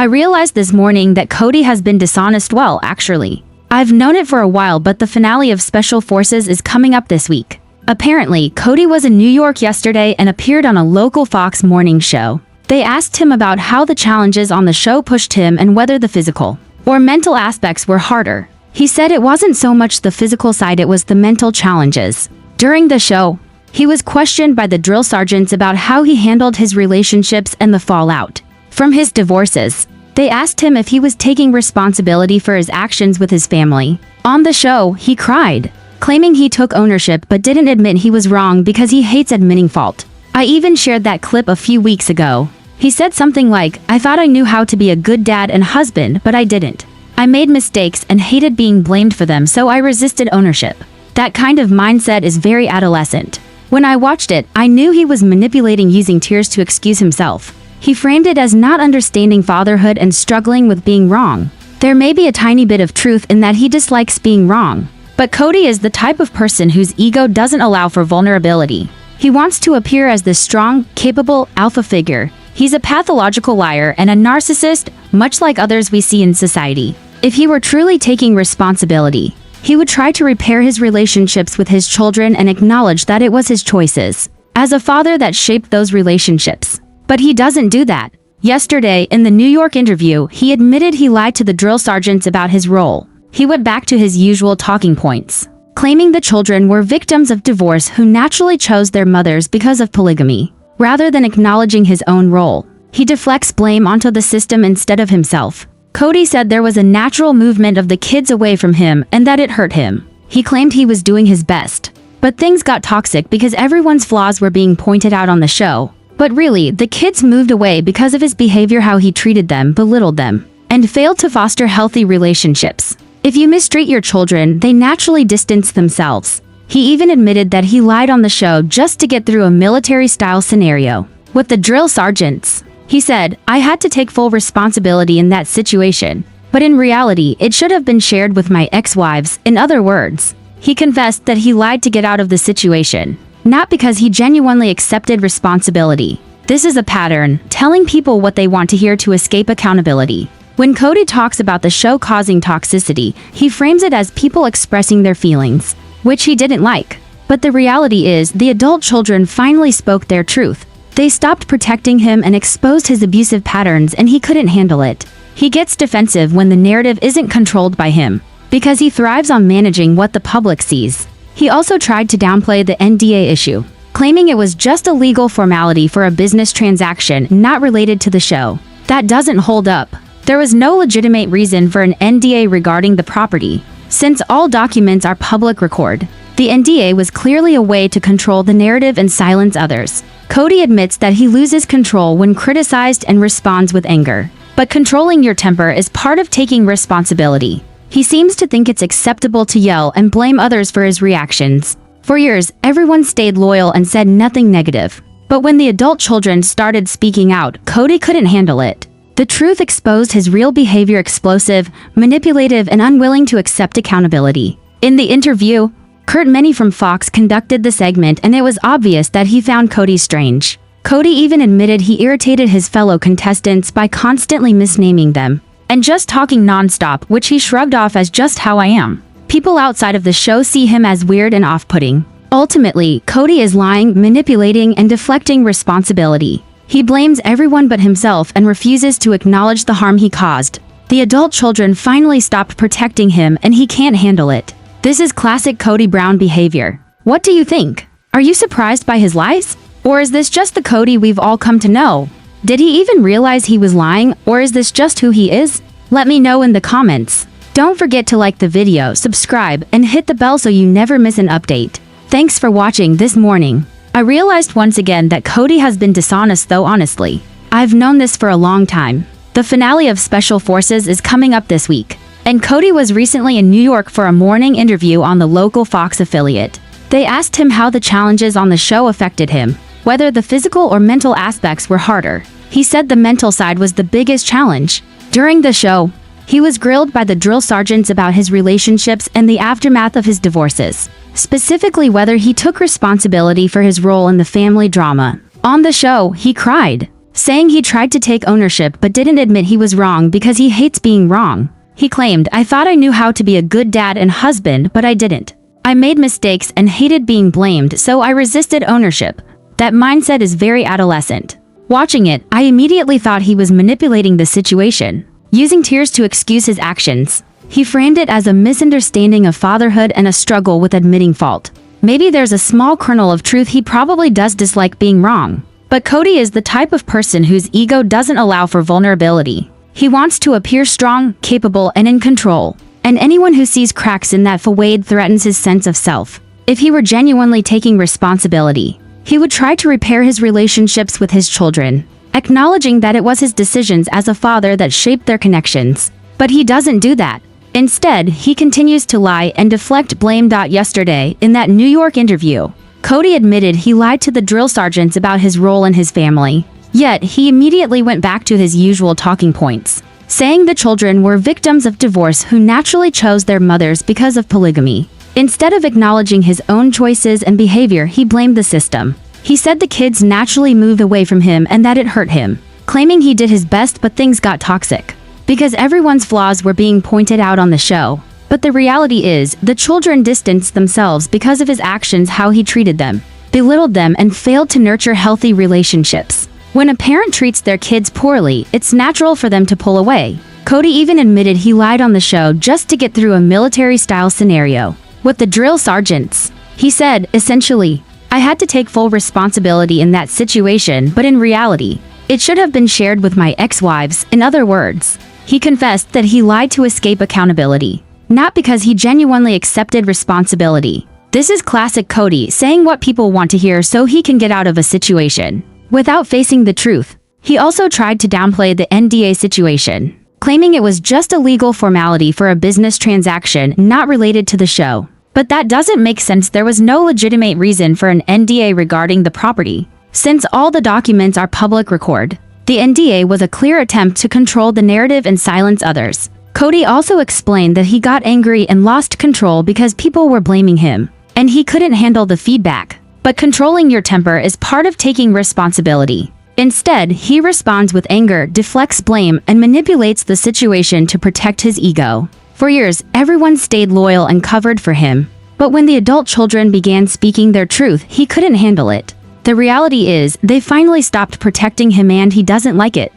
I realized this morning that Kody has been dishonest. Well, actually, I've known it for a while, but the finale of Special Forces is coming up this week. Apparently, Kody was in New York yesterday and appeared on a local Fox morning show. They asked him about how the challenges on the show pushed him and whether the physical or mental aspects were harder. He said it wasn't so much the physical side, it was the mental challenges. During the show, he was questioned by the drill sergeants about how he handled his relationships and the fallout from his divorces. They asked him if he was taking responsibility for his actions with his family. On the show, he cried, claiming he took ownership but didn't admit he was wrong because he hates admitting fault. I even shared that clip a few weeks ago. He said something like, "I thought I knew how to be a good dad and husband, but I didn't. I made mistakes and hated being blamed for them, so I resisted ownership." That kind of mindset is very adolescent. When I watched it, I knew he was manipulating, using tears to excuse himself. He framed it as not understanding fatherhood and struggling with being wrong. There may be a tiny bit of truth in that he dislikes being wrong. But Kody is the type of person whose ego doesn't allow for vulnerability. He wants to appear as this strong, capable, alpha figure. He's a pathological liar and a narcissist, much like others we see in society. If he were truly taking responsibility, he would try to repair his relationships with his children and acknowledge that it was his choices as a father that shaped those relationships. But he doesn't do that. Yesterday, in the New York interview, he admitted he lied to the drill sergeants about his role. He went back to his usual talking points, claiming the children were victims of divorce who naturally chose their mothers because of polygamy. Rather than acknowledging his own role, he deflects blame onto the system instead of himself. Kody said there was a natural movement of the kids away from him and that it hurt him. He claimed he was doing his best. But things got toxic because everyone's flaws were being pointed out on the show. But really, the kids moved away because of his behavior, how he treated them, belittled them, and failed to foster healthy relationships. If you mistreat your children, they naturally distance themselves. He even admitted that he lied on the show just to get through a military-style scenario with the drill sergeants. He said, "I had to take full responsibility in that situation, but in reality, it should have been shared with my ex-wives." In other words, he confessed that he lied to get out of the situation, not because he genuinely accepted responsibility. This is a pattern, telling people what they want to hear to escape accountability. When Kody talks about the show causing toxicity, he frames it as people expressing their feelings, which he didn't like. But the reality is, the adult children finally spoke their truth. They stopped protecting him and exposed his abusive patterns, and he couldn't handle it. He gets defensive when the narrative isn't controlled by him, because he thrives on managing what the public sees. He also tried to downplay the NDA issue, claiming it was just a legal formality for a business transaction not related to the show. That doesn't hold up. There was no legitimate reason for an NDA regarding the property, since all documents are public record. The NDA was clearly a way to control the narrative and silence others. Kody admits that he loses control when criticized and responds with anger. But controlling your temper is part of taking responsibility. He seems to think it's acceptable to yell and blame others for his reactions. For years, everyone stayed loyal and said nothing negative. But when the adult children started speaking out, Kody couldn't handle it. The truth exposed his real behavior: explosive, manipulative, and unwilling to accept accountability. In the interview, Meri from Fox conducted the segment, and it was obvious that he found Kody strange. Kody even admitted he irritated his fellow contestants by constantly misnaming them and just talking nonstop, which he shrugged off as just how I am. People outside of the show see him as weird and off-putting. Ultimately, Kody is lying, manipulating, and deflecting responsibility. He blames everyone but himself and refuses to acknowledge the harm he caused. The adult children finally stopped protecting him, and he can't handle it. This is classic Kody Brown behavior. What do you think? Are you surprised by his lies? Or is this just the Kody we've all come to know? Did he even realize he was lying, or is this just who he is? Let me know in the comments. Don't forget to like the video, subscribe, and hit the bell so you never miss an update. Thanks for watching this morning. I realized once again that Kody has been dishonest, though honestly, I've known this for a long time. The finale of Special Forces is coming up this week, and Kody was recently in New York for a morning interview on the local Fox affiliate. They asked him how the challenges on the show affected him, whether the physical or mental aspects were harder. He said the mental side was the biggest challenge. During the show, he was grilled by the drill sergeants about his relationships and the aftermath of his divorces, specifically whether he took responsibility for his role in the family drama. On the show, he cried, saying he tried to take ownership but didn't admit he was wrong because he hates being wrong. He claimed, "I thought I knew how to be a good dad and husband, but I didn't. I made mistakes and hated being blamed, so I resisted ownership." That mindset is very adolescent. Watching it, I immediately thought he was manipulating the situation, using tears to excuse his actions. He framed it as a misunderstanding of fatherhood and a struggle with admitting fault. Maybe there's a small kernel of truth. He probably does dislike being wrong. But Kody is the type of person whose ego doesn't allow for vulnerability. He wants to appear strong, capable, and in control. And anyone who sees cracks in that facade threatens his sense of self. If he were genuinely taking responsibility, he would try to repair his relationships with his children, acknowledging that it was his decisions as a father that shaped their connections. But he doesn't do that. Instead, he continues to lie and deflect blame. Yesterday, in that New York interview, Kody admitted he lied to the drill sergeants about his role in his family. Yet, he immediately went back to his usual talking points, saying the children were victims of divorce who naturally chose their mothers because of polygamy. Instead of acknowledging his own choices and behavior, he blamed the system. He said the kids naturally moved away from him and that it hurt him, claiming he did his best but things got toxic, because everyone's flaws were being pointed out on the show. But the reality is, the children distanced themselves because of his actions, how he treated them, belittled them, and failed to nurture healthy relationships. When a parent treats their kids poorly, it's natural for them to pull away. Kody even admitted he lied on the show just to get through a military-style scenario with the drill sergeants. He said, essentially, "I had to take full responsibility in that situation, but in reality, it should have been shared with my ex-wives." In other words, he confessed that he lied to escape accountability, not because he genuinely accepted responsibility. This is classic Kody, saying what people want to hear so he can get out of a situation without facing the truth. He also tried to downplay the NDA situation, claiming it was just a legal formality for a business transaction not related to the show. But that doesn't make sense. There was no legitimate reason for an NDA regarding the property, since all the documents are public record. The NDA was a clear attempt to control the narrative and silence others. Kody also explained that he got angry and lost control because people were blaming him, and he couldn't handle the feedback. But controlling your temper is part of taking responsibility. Instead, he responds with anger, deflects blame, and manipulates the situation to protect his ego. For years, everyone stayed loyal and covered for him. But when the adult children began speaking their truth, he couldn't handle it. The reality is, they finally stopped protecting him and he doesn't like it.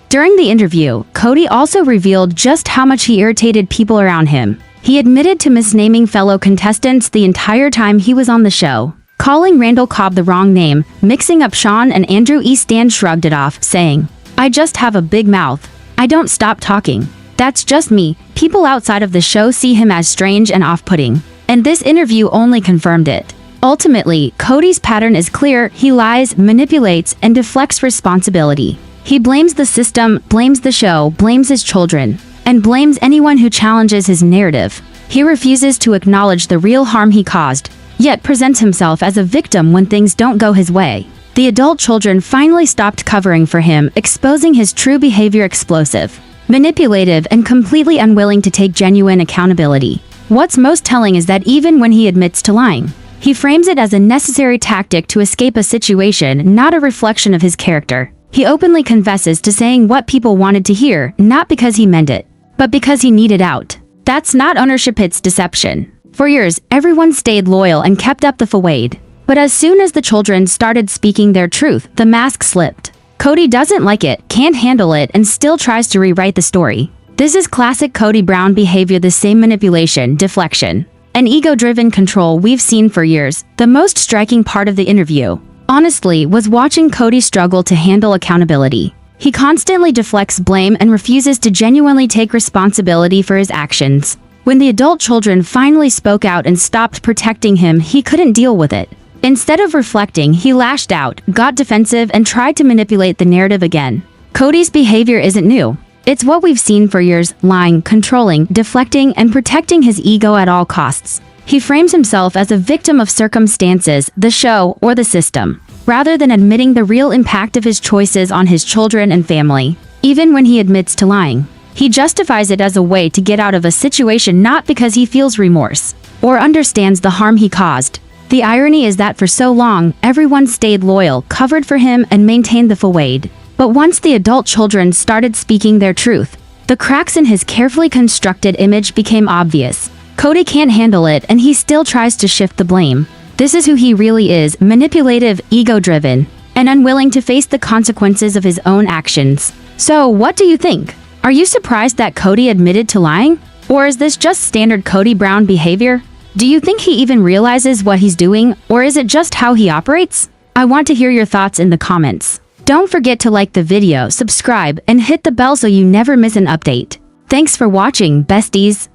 During the interview, Kody also revealed just how much he irritated people around him. He admitted to misnaming fellow contestants the entire time he was on the show, calling Randall Cobb the wrong name, mixing up Sean and Andrew. Stan shrugged it off, saying, "I just have a big mouth. I don't stop talking. That's just me." People outside of the show see him as strange and off-putting, and this interview only confirmed it. Ultimately, Kody's pattern is clear. He lies, manipulates, and deflects responsibility. He blames the system, blames the show, blames his children, and blames anyone who challenges his narrative. He refuses to acknowledge the real harm he caused, yet presents himself as a victim when things don't go his way. The adult children finally stopped covering for him, exposing his true behavior: explosive, manipulative, and completely unwilling to take genuine accountability. What's most telling is that even when he admits to lying, he frames it as a necessary tactic to escape a situation, not a reflection of his character. He openly confesses to saying what people wanted to hear, not because he meant it, but because he needed out. That's not ownership, it's deception. For years, everyone stayed loyal and kept up the facade. But as soon as the children started speaking their truth, the mask slipped. Kody doesn't like it, can't handle it, and still tries to rewrite the story. This is classic Kody Brown behavior: the same manipulation, deflection, and ego-driven control we've seen for years. The most striking part of the interview, honestly, was watching Kody struggle to handle accountability. He constantly deflects blame and refuses to genuinely take responsibility for his actions. When the adult children finally spoke out and stopped protecting him, he couldn't deal with it. Instead of reflecting, he lashed out, got defensive, and tried to manipulate the narrative again. Kody's behavior isn't new. It's what we've seen for years: lying, controlling, deflecting, and protecting his ego at all costs. He frames himself as a victim of circumstances, the show, or the system, rather than admitting the real impact of his choices on his children and family. Even when he admits to lying, he justifies it as a way to get out of a situation, not because he feels remorse or understands the harm he caused. The irony is that for so long, everyone stayed loyal, covered for him, and maintained the facade. But once the adult children started speaking their truth, the cracks in his carefully constructed image became obvious. Kody can't handle it and he still tries to shift the blame. This is who he really is, manipulative, ego-driven, and unwilling to face the consequences of his own actions. So, what do you think? Are you surprised that Kody admitted to lying? Or is this just standard Kody Brown behavior? Do you think he even realizes what he's doing, or is it just how he operates? I want to hear your thoughts in the comments. Don't forget to like the video, subscribe, and hit the bell so you never miss an update. Thanks for watching, besties.